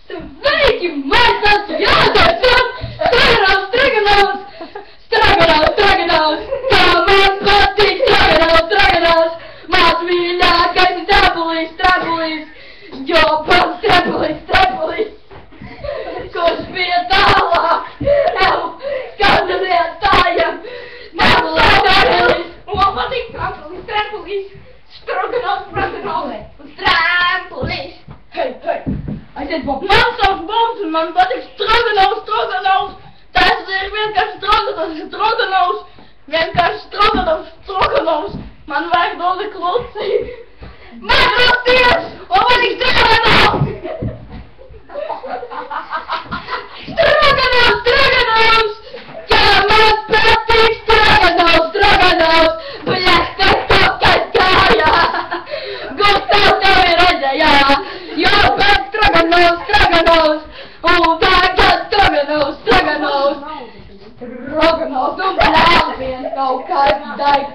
Sveiki, mēs esam jātaisam! Straganovs! Tā man patīk Straganovs! Mans mīļākais ir Trapulis! Jo pats Trapulis! Kurš bija tālāk? Katru dienu stājam! Man patīk Trapulis! Straganovs! Hei! Aiziet, Bob! Man sauc Bobs un man patīk Straganovs! Tas ir vienkārši Straganovs! Man vajag doli kluci! Man rosties! Un patīk Straganovs! Straganovs! Jā, man patīk Straganovs! Bļaļ, kas tokas kājā! Gustav tevi redzējā! Jo pēc Straganovs! Un tagad Straganovs! Un vēl viens kaut kāds daigs!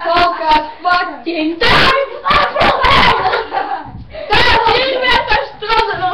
Kaut kāds fucking daigs! Tas ir vienkārši Straganovs!